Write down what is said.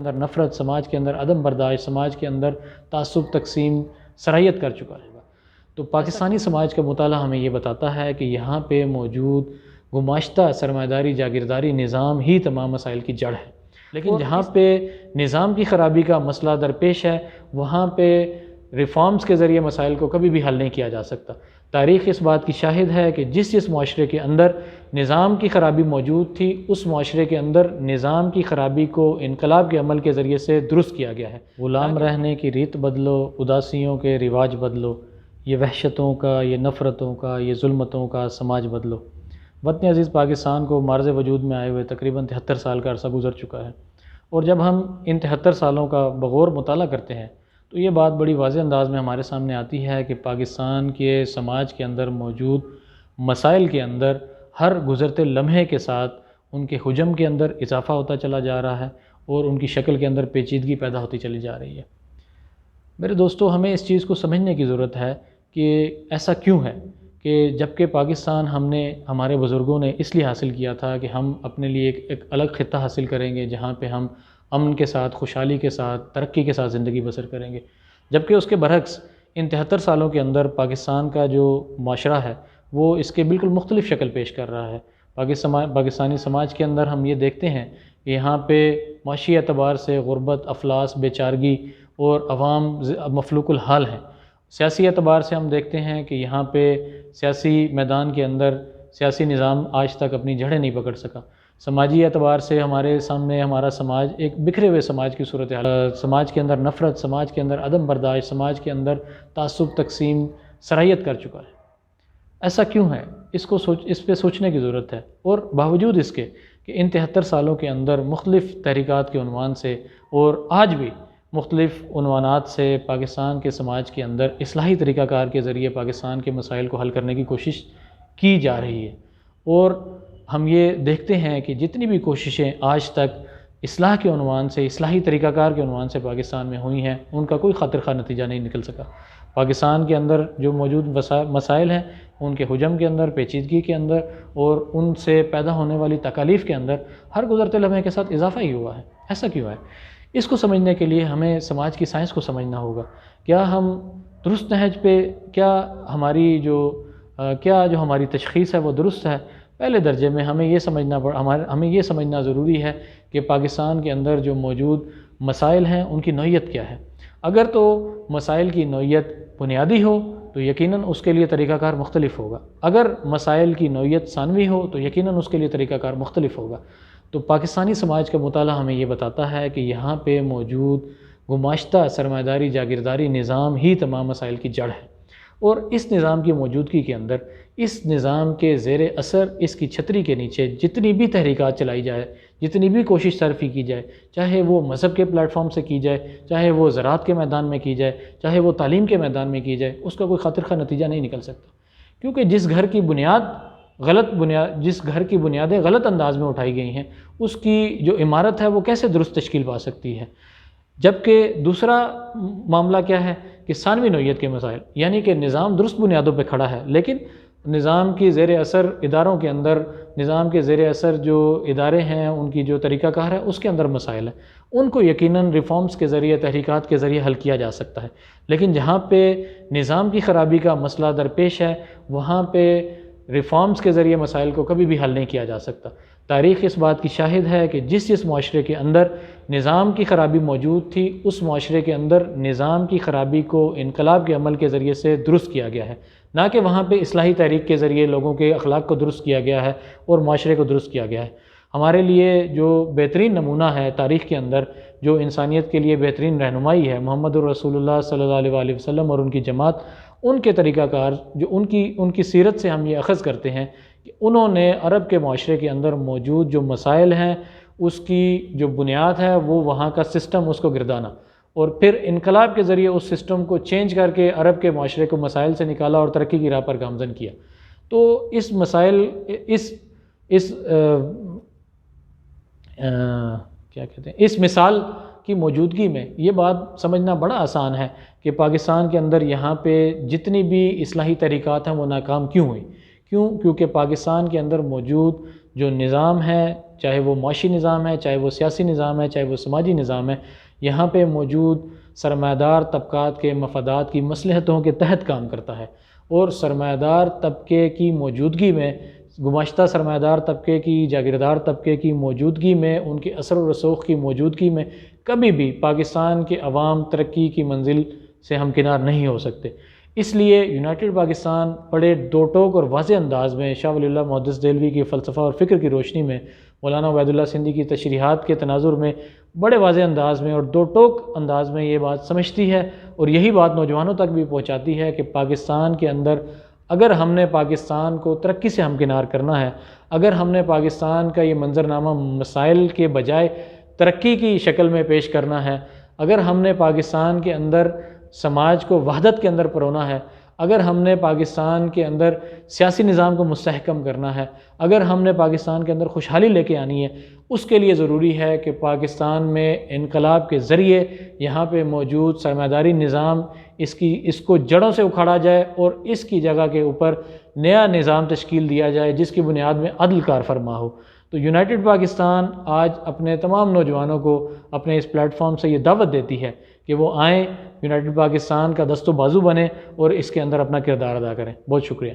اندر نفرت، سماج کے اندر عدم برداشت، سماج کے اندر تعصب، تقسیم سرایت کر چکا ہے۔ تو پاکستانی سماج کا مطالعہ ہمیں یہ بتاتا ہے کہ یہاں پہ موجود گماشتہ سرمایہ جاگیرداری نظام ہی تمام مسائل کی جڑ ہے، لیکن جہاں پہ نظام کی خرابی کا مسئلہ درپیش ہے وہاں پہ ریفارمز کے ذریعے مسائل کو کبھی بھی حل نہیں کیا جا سکتا۔ تاریخ اس بات کی شاہد ہے کہ جس معاشرے کے اندر نظام کی خرابی موجود تھی اس معاشرے کے اندر نظام کی خرابی کو انقلاب کے عمل کے ذریعے سے درست کیا گیا ہے۔ غلام رہنے کی ریت بدلو، اداسیوں کے رواج بدلو، یہ وحشتوں کا، یہ نفرتوں کا، یہ ظلمتوں کا سماج بدلو۔ وطن عزیز پاکستان کو معرض وجود میں آئے ہوئے تقریباً 73 سال کا عرصہ گزر چکا ہے، اور جب ہم ان 73 سالوں کا بغور مطالعہ کرتے ہیں تو یہ بات بڑی واضح انداز میں ہمارے سامنے آتی ہے کہ پاکستان کے سماج کے اندر موجود مسائل کے اندر ہر گزرتے لمحے کے ساتھ ان کے حجم کے اندر اضافہ ہوتا چلا جا رہا ہے اور ان کی شکل کے اندر پیچیدگی پیدا ہوتی چلی جا رہی ہے۔ میرے دوستو، ہمیں اس چیز کو سمجھنے کی ضرورت ہے کہ ایسا کیوں ہے کہ جبکہ پاکستان ہمارے بزرگوں نے اس لیے حاصل کیا تھا کہ ہم اپنے لیے ایک الگ خطہ حاصل کریں گے جہاں پہ ہم امن کے ساتھ، خوشحالی کے ساتھ، ترقی کے ساتھ زندگی بسر کریں گے، جبکہ اس کے برعکس ان 73 سالوں کے اندر پاکستان کا جو معاشرہ ہے وہ اس کے بالکل مختلف شکل پیش کر رہا ہے۔ پاکستانی سماج کے اندر ہم یہ دیکھتے ہیں کہ یہاں پہ معاشی اعتبار سے غربت، افلاس، بے چارگی اور عوام مفلوق الحال ہیں۔ سیاسی اعتبار سے ہم دیکھتے ہیں کہ یہاں پہ سیاسی میدان کے اندر سیاسی نظام آج تک اپنی جڑیں نہیں پکڑ سکا۔ سماجی اعتبار سے ہمارے سامنے ہمارا سماج ایک بکھرے ہوئے سماج کی صورتحال، سماج کے اندر نفرت، سماج کے اندر عدم برداشت، سماج کے اندر تعصب، تقسیم سرایت کر چکا ہے۔ ایسا کیوں ہے؟ اس پہ سوچنے کی ضرورت ہے، اور باوجود اس کے کہ ان 73 سالوں کے اندر مختلف تحریکات کے عنوان سے اور آج بھی مختلف عنوانات سے پاکستان کے سماج کے اندر اصلاحی طریقہ کار کے ذریعے پاکستان کے مسائل کو حل کرنے کی کوشش کی جا رہی ہے، اور ہم یہ دیکھتے ہیں کہ جتنی بھی کوششیں آج تک اصلاح کے عنوان سے، اصلاحی طریقہ کار کے عنوان سے پاکستان میں ہوئی ہیں ان کا کوئی خاطر خواہ نتیجہ نہیں نکل سکا۔ پاکستان کے اندر جو موجود مسائل ہیں ان کے حجم کے اندر، پیچیدگی کے اندر اور ان سے پیدا ہونے والی تکالیف کے اندر ہر گزرتے لمحے کے ساتھ اضافہ ہی ہوا ہے۔ ایسا کیوں ہے؟ اس کو سمجھنے کے لیے ہمیں سماج کی سائنس کو سمجھنا ہوگا۔ کیا ہم درست نہج پہ، کیا ہماری تشخیص ہے وہ درست ہے؟ پہلے درجے میں ہمیں یہ سمجھنا ضروری ہے کہ پاکستان کے اندر جو موجود مسائل ہیں ان کی نوعیت کیا ہے۔ اگر تو مسائل کی نوعیت بنیادی ہو تو یقیناً اس کے لیے طریقہ کار مختلف ہوگا، اگر مسائل کی نوعیت ثانوی ہو تو یقیناً اس کے لیے طریقہ کار مختلف ہوگا۔ تو پاکستانی سماج کا مطالعہ ہمیں یہ بتاتا ہے کہ یہاں پہ موجود گماشتہ سرمایہ جاگیرداری نظام ہی تمام مسائل کی جڑ ہے، اور اس نظام کی موجودگی کے اندر، اس نظام کے زیر اثر، اس کی چھتری کے نیچے جتنی بھی تحریکات چلائی جائے، جتنی بھی کوشش صرفی کی جائے، چاہے وہ مذہب کے پلیٹ فارم سے کی جائے، چاہے وہ زراعت کے میدان میں کی جائے، چاہے وہ تعلیم کے میدان میں کی جائے، اس کا کوئی خاطر خواہ نتیجہ نہیں نکل سکتا، کیونکہ جس گھر کی بنیادیں غلط انداز میں اٹھائی گئی ہیں اس کی جو عمارت ہے وہ کیسے درست تشکیل پا سکتی ہے؟ جبکہ دوسرا معاملہ کیا ہے کہ ثانوی نوعیت کے مسائل، یعنی کہ نظام درست بنیادوں پہ کھڑا ہے لیکن نظام کی زیر اثر اداروں کے اندر، نظام کے زیر اثر جو ادارے ہیں ان کی جو طریقہ کار ہے اس کے اندر مسائل ہیں، ان کو یقیناً ریفارمز کے ذریعے، تحریکات کے ذریعے حل کیا جا سکتا ہے، لیکن جہاں پہ نظام کی خرابی کا مسئلہ درپیش ہے وہاں پہ ریفارمز کے ذریعے مسائل کو کبھی بھی حل نہیں کیا جا سکتا۔ تاریخ اس بات کی شاہد ہے کہ جس معاشرے کے اندر نظام کی خرابی موجود تھی اس معاشرے کے اندر نظام کی خرابی کو انقلاب کے عمل کے ذریعے سے درست کیا گیا ہے، نہ کہ وہاں پہ اصلاحی تحریک کے ذریعے لوگوں کے اخلاق کو درست کیا گیا ہے اور معاشرے کو درست کیا گیا ہے۔ ہمارے لیے جو بہترین نمونہ ہے تاریخ کے اندر، جو انسانیت کے لیے بہترین رہنمائی ہے، محمد الرسول اللہ صلی اللہ علیہ وسلم اور ان کی جماعت، ان کے طریقہ کار، جو ان کی سیرت سے ہم یہ اخذ کرتے ہیں کہ انہوں نے عرب کے معاشرے کے اندر موجود جو مسائل ہیں اس کی جو بنیاد ہے وہ وہاں کا سسٹم، اس کو گردانا، اور پھر انقلاب کے ذریعے اس سسٹم کو چینج کر کے عرب کے معاشرے کو مسائل سے نکالا اور ترقی کی راہ پر گامزن کیا۔ تو اس مثال کی موجودگی میں یہ بات سمجھنا بڑا آسان ہے کہ پاکستان کے اندر یہاں پہ جتنی بھی اصلاحی طریقات ہیں وہ ناکام کیوں ہوئی؟ کیونکہ پاکستان کے اندر موجود جو نظام ہے، چاہے وہ معاشی نظام ہے، چاہے وہ سیاسی نظام ہے، چاہے وہ سماجی نظام ہے، یہاں پہ موجود سرمایہ دار طبقات کے مفادات کی مصلحتوں کے تحت کام کرتا ہے، اور سرمایہ دار طبقے کی موجودگی میں، گماشتہ سرمایہ دار طبقے کی، جاگیردار طبقے کی موجودگی میں، ان کے اثر و رسوخ کی موجودگی میں کبھی بھی پاکستان کے عوام ترقی کی منزل سے ہمکنار نہیں ہو سکتے۔ اس لیے یونائٹڈ پاکستان بڑے دو ٹوک اور واضح انداز میں شاہ ولی اللہ محدث دہلوی کی فلسفہ اور فکر کی روشنی میں، مولانا عبید اللہ سندھی کی تشریحات کے تناظر میں بڑے واضح انداز میں اور دو ٹوک انداز میں یہ بات سمجھتی ہے، اور یہی بات نوجوانوں تک بھی پہنچاتی ہے کہ پاکستان کے اندر اگر ہم نے پاکستان کو ترقی سے ہمکنار کرنا ہے، اگر ہم نے پاکستان کا یہ منظرنامہ مسائل کے بجائے ترقی کی شکل میں پیش کرنا ہے، اگر ہم نے پاکستان کے اندر سماج کو وحدت کے اندر پرونا ہے، اگر ہم نے پاکستان کے اندر سیاسی نظام کو مستحکم کرنا ہے، اگر ہم نے پاکستان کے اندر خوشحالی لے کے آنی ہے، اس کے لیے ضروری ہے کہ پاکستان میں انقلاب کے ذریعے یہاں پہ موجود سرمایہ داری نظام اس کو جڑوں سے اکھاڑا جائے، اور اس کی جگہ کے اوپر نیا نظام تشکیل دیا جائے جس کی بنیاد میں عدل کار فرما ہو۔ تو یونائٹڈ پاکستان آج اپنے تمام نوجوانوں کو اپنے اس پلیٹ فارم سے یہ دعوت دیتی ہے کہ وہ آئیں، یونائٹڈ پاکستان کا دست و بازو بنیں اور اس کے اندر اپنا کردار ادا کریں۔ بہت شکریہ۔